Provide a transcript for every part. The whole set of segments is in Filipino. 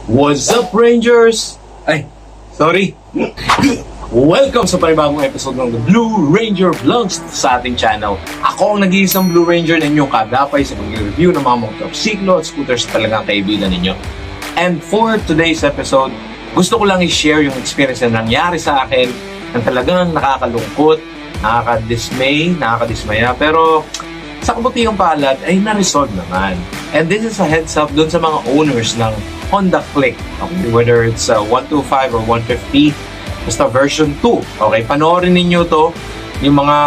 What's up, Rangers? Ay, sorry. Welcome sa panibagong episode ng The Blue Ranger Vlogs sa ating channel. Ako ang nag-iisang Blue Ranger na inyong kagapay sa pag-review ng mga motorsiklo at scooters talagang kaibigan ninyo. And for today's episode, gusto ko lang i-share yung experience na nangyari sa akin na talagang nakakalungkot, nakakadismay, nakakadismaya, pero sa kabutihang palad ay na-resolve naman. And this is a heads up dun sa mga owners ng Honda Click, okay? Whether it's 125 or 150, basta version 2. Okay, panoorin ninyo to, yung mga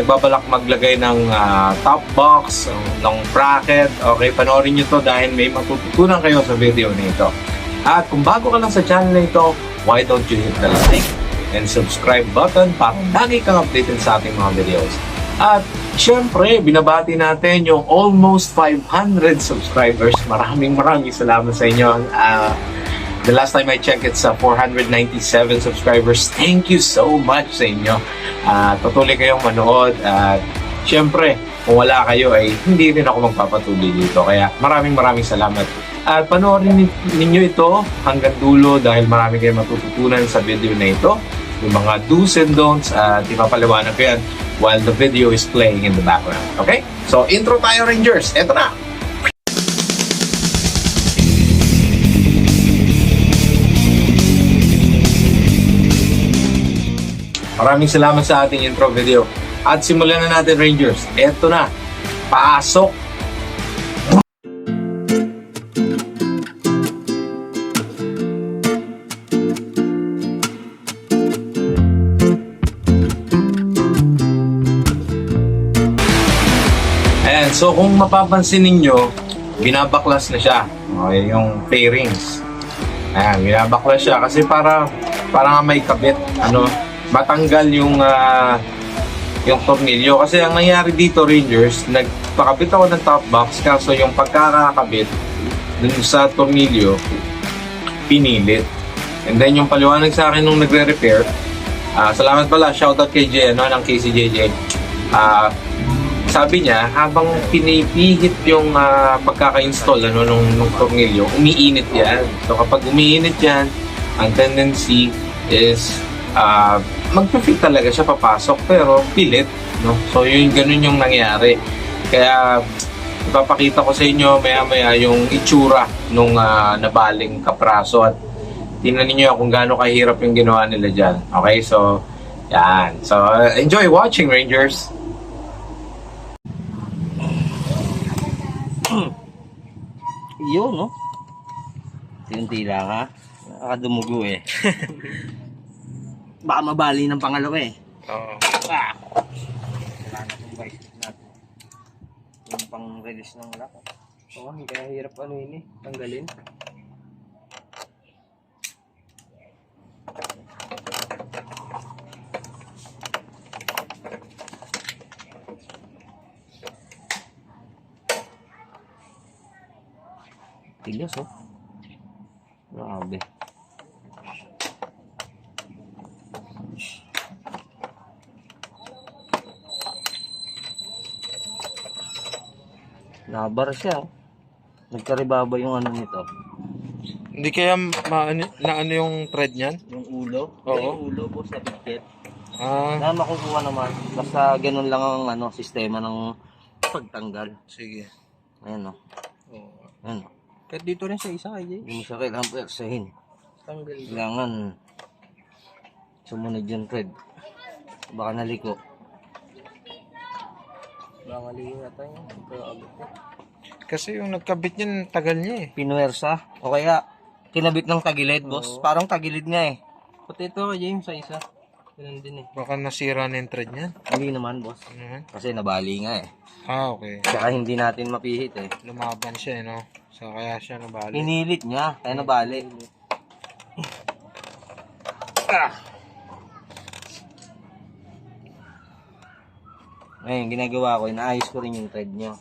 nagbabalak maglagay ng top box, ng bracket. Okay, panoorin nyo to dahil may matututunan kayo sa video nito. At kung bago ka lang sa channel na ito, why don't you hit the like and subscribe button para lagi kang updated sa ating mga videos. At syempre, binabati natin yung almost 500 subscribers. Maraming salamat sa inyo. The last time I checked, it's 497 subscribers. Thank you so much sa inyo. Patuloy kayong manood. At syempre, kung wala kayo ay hindi rin ako magpapatuloy dito. Kaya maraming salamat. At panoorin ninyo ito hanggang dulo dahil marami kayong matututunan sa video na ito. Yung mga do's and don'ts at ipapaliwanag ko yan while the video is playing in the background. Okay? So, intro tayo, Rangers. Eto na! Maraming salamat sa ating intro video. At simulan na natin, Rangers. Eto na. Pasok! Ayan, so kung mapapansin ninyo, binabaklas na siya. Okay, yung fairings. Ayan, binabaklas siya kasi para nga may kabit, matanggal yung tornilyo. Kasi ang nangyari dito, Rangers, nagpakabit ako ng top box kaso yung pagkakakabit dun sa tornilyo, pinilit. And then yung paliwanag sa akin nung nagre-repair, salamat pala, shoutout kay Jay, ng KCJJ. Sabi niya, habang pinipihit yung pagkaka-install nung tornilyo, umiinit yan. So kapag umiinit yan, ang tendency is mag-fit talaga siya papasok pero pilit, no? So ganun yung nangyari. Kaya ipapakita ko sa inyo maya-maya yung itsura nung nabaling kapraso at tingnan niyo kung gaano kahirap yung ginawa nila dyan. Okay, so yan. So enjoy watching, Rangers! Yun, no? Tila ha? Nakakadumugo eh. Baka mabali ng pangalawa eh. Oo. Wala na itong bicycle natin. Yung pang-release ng lock. Oo, kaya hirap tanggalin. Tilyos, oh. Grabe. Nabar siya, oh. Nagkaribaba yung nito. Hindi kaya na yung thread niyan? Yung ulo. Oo. Yung ulo po sa pikit. Ah, Na makukuha naman. Basta ganun lang ang sistema ng pagtanggal. sige. Ayan, oh. Oo. Ayan, oh. Kahit dito rin sa isa, Hindi mo siya kailangan persahin. Tanggal. Kailangan sumunod yung thread. Baka naliko. Langali na tayo. Kasi yung nagkabit niyan, tagal niya eh. Pinuwersa. O kaya kinabit ng tagilid, boss. Parang tagilid nga eh. Pati ito, James, sa isa. Ganun din eh. Baka nasira na yung thread niyan. Hindi naman, boss. Ano yan? Kasi nabali nga eh. Okay. Saka hindi natin mapihit eh. Lumaban siya no? So kaya siya nabali. Pinilit niya, kaya nabali. Ngayon, ginagawa ko, inaayos ko rin yung thread niyo.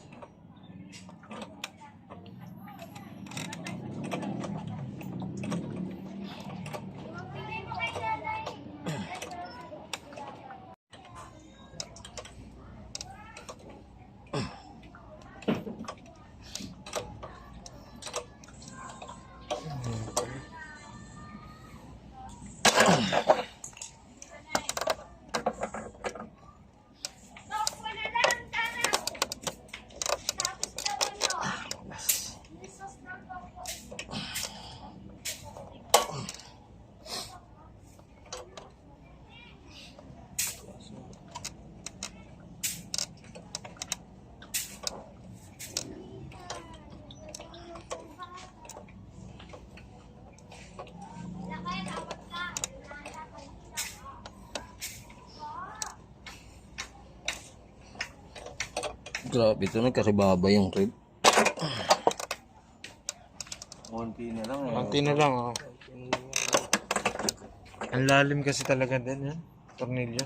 Grabe ito, nagkakibaba yung rib. Konti na lang eh. Konti na lang, oh. Ang lalim kasi talaga din yan. Tornilyo.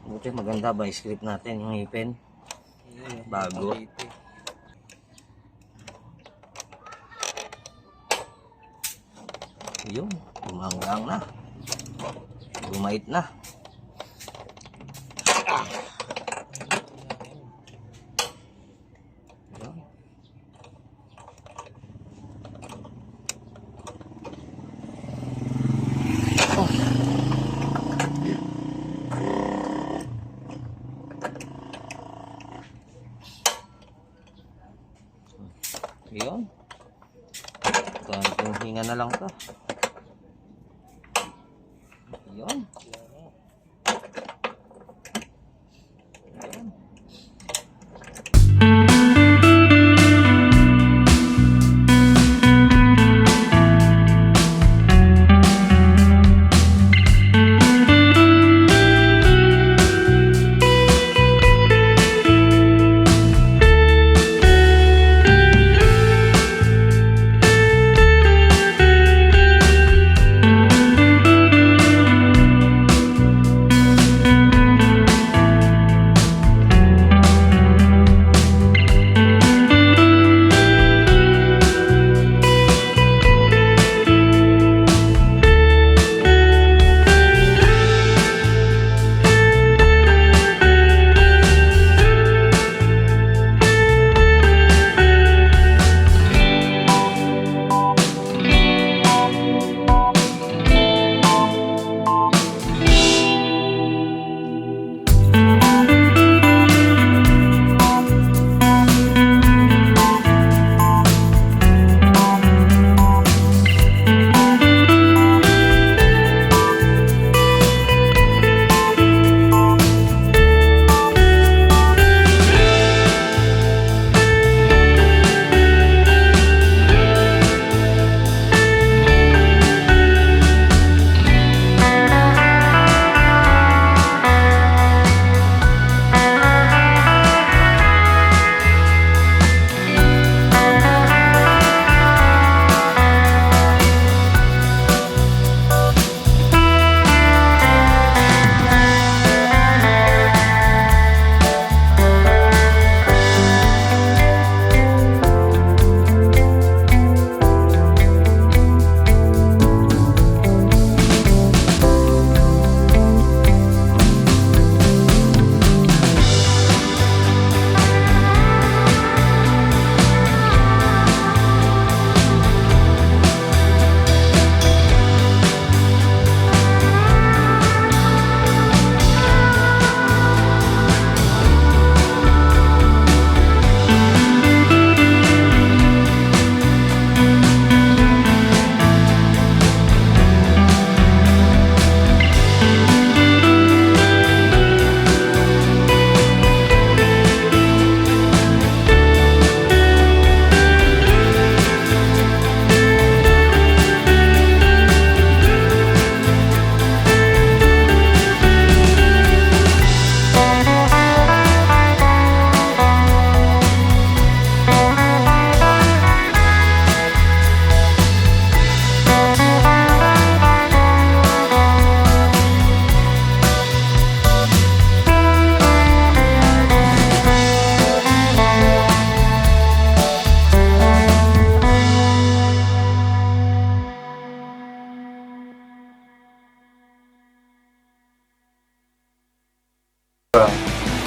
Buti maganda ba yung script natin, yung ngipin? Bago. Yun, lumanggang na. Lumait na. Yun. Yun. Konting hinga na lang to. Yun.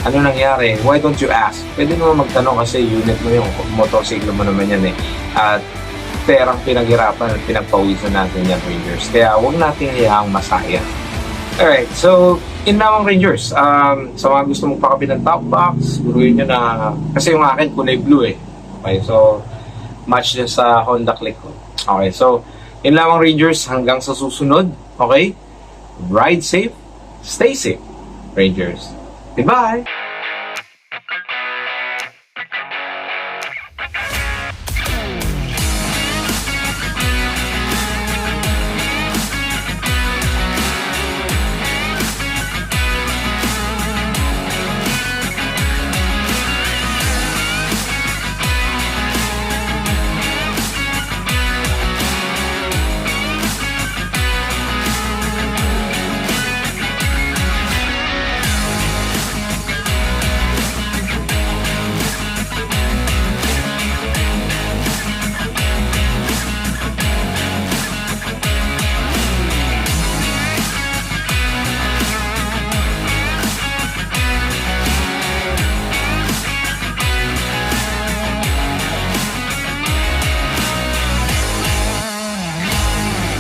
ano nangyari? Why don't you ask? Pwede naman magtanong kasi unit mo yung motorsiklo mo naman yan eh. At perang pinaghirapan at pinagpawisan natin yan, Rangers. Kaya huwag natin iyang masaya. Alright, so in lamang, Rangers. Sa mga gusto mong pakabit ng top box, guruin nyo na, kasi yung akin kulay blue eh. Okay, so match din sa Honda Click ko. Okay, so in lamang, Rangers, hanggang sa susunod. Okay? Ride safe, stay safe, Rangers. Goodbye!